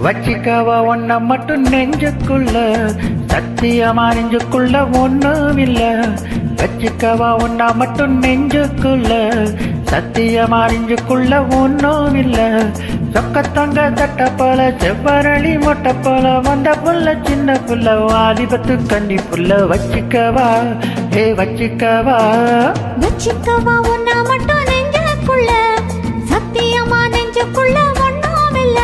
வச்சிக்கவா ஒன்ன மட்டும் நெஞ்சுக்குள்ள, சத்தியமா நெஞ்சுக்குள்ள ஒண்ணும் இல்ல. வச்சிக்கவா ஒன்ன மட்டும் நெஞ்சுக்குள்ள, சத்தியமா நெஞ்சுக்குள்ள ஒண்ணும் இல்ல. சொக்கத்தங்க தட்ட போல, செவ்வரளி மொட்டை போல, வந்த புள்ள சின்ன புள்ள, வாலிபத்து கண்ணி புள்ள. வச்சிக்கவா வச்சிக்கவா வச்சிக்கவா ஒன்ன மட்டும் நெஞ்சுக்குள்ள, சத்தியமா நெஞ்சுக்குள்ள ஒண்ணும் இல்ல.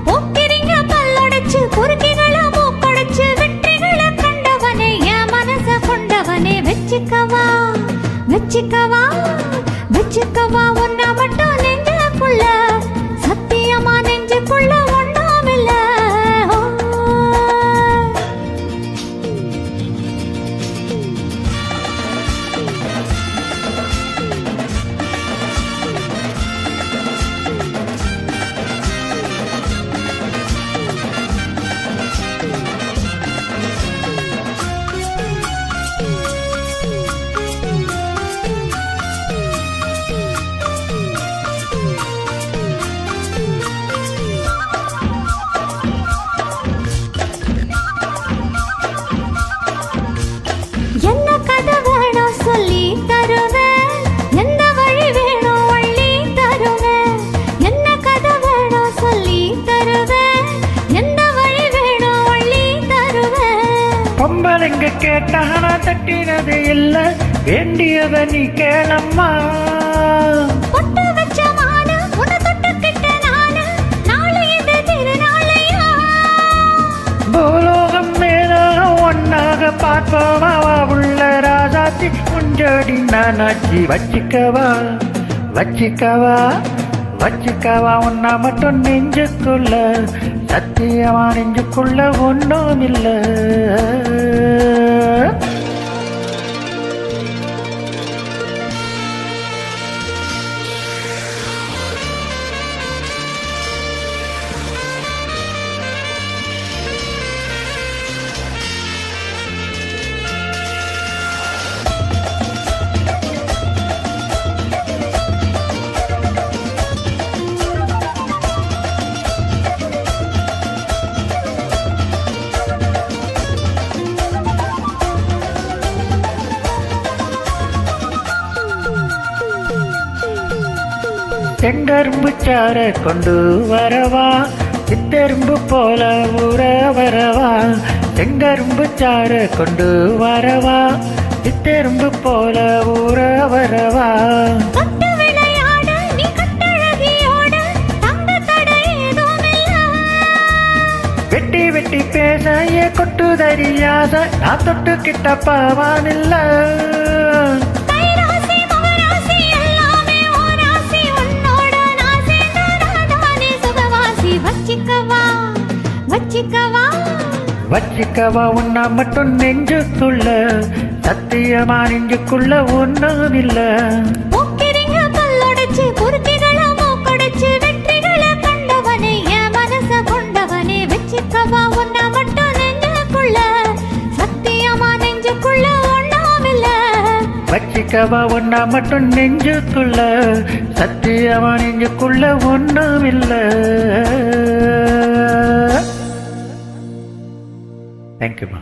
போக்கிரிங்க பல்லடைச்சு குறுக்கிகளை மூக்கடைச்சு வெற்றிகளை கண்டவனே, என் மனச கொண்டவனே. வச்சிக்கவா வச்சிக்கவா வச்சிக்கவா ஒன்ன மட்டும் நெஞ்சுக்குள்ள, சத்தியமா நெஞ்சுக்குள்ள ஒண்ணும் இல்ல. என்ன கதை வேணும் சொல்லி தருவேன், எந்த வழி வேணும் வழி தருவேன். என்ன கதை வேணும் சொல்லி தருவேன், எந்த வழி வேணும் வழி தருவேன். பொம்பளைங்க கேட்டானா தட்டினது இல்ல, வேண்டியத நீ கேளம்மா. பொட்டு வச்ச மானு உன்னை தொட்டுக்கிட்ட நானு, நாளை இது திருநாளையா. பூலோகம் மேல ஒன்னாக பார்ப்போமா, உள்ள ராசாத்தி முஞ்சடி நானாச்சி. வச்சிக்கவா வச்சிக்கவா வச்சிக்கவா ஒன்னா மட்டும் நெஞ்சுக்குள்ள, சத்தியமா நெஞ்சுக்குள்ள ஒன்றும் இல்ல. செங்கரும்பு சார கொண்டு வரவா, சித்தெரும்பு போல ஊற வரவா. செங்கரும்பு சார கொண்டு வரவா, சித்தெரும்பு போல ஊற வரவா. தொட்டு விளையாட நீ கட்டழகியோட, தங்க தடை ஏதும் இல்ல. வெட்டி வெட்டி பேச ஏ கொட்டு தரியாத, நான் தொட்டு கிட்ட பாவானில்ல. கைராசி மகராசி எல்லாமே ஓராசி, உன்னோட நான் சேர்ந்த நாதானே சுகவாசி. வச்சிக்கவா வச்சிக்கவா வச்சிக்கவா ஒன்னா மட்டும் நெஞ்சுக்குள்ள, சத்தியமா நெஞ்சுக்குள்ள ஒண்ணும் இல்ல. போக்கிரிங்க பல்லடைச்சு குறுக்கிகளை மூக்கடைச்சு வெற்றிகளை கண்டவனே, என் மனச கொண்டவனே. வச்சிக்கவா ஒன்ன மட்டும் நெஞ்சுக்குள்ள, சத்தியமா நெஞ்சுக்குள்ள ஒண்ணும் இல்ல. வச்சிக்கவா ஒன்னா மட்டும் நெஞ்சுக்குள்ள, சத்தியமா நெஞ்சுக்குள்ள ஒண்ணும் இல்ல. தேங்க்யூமா.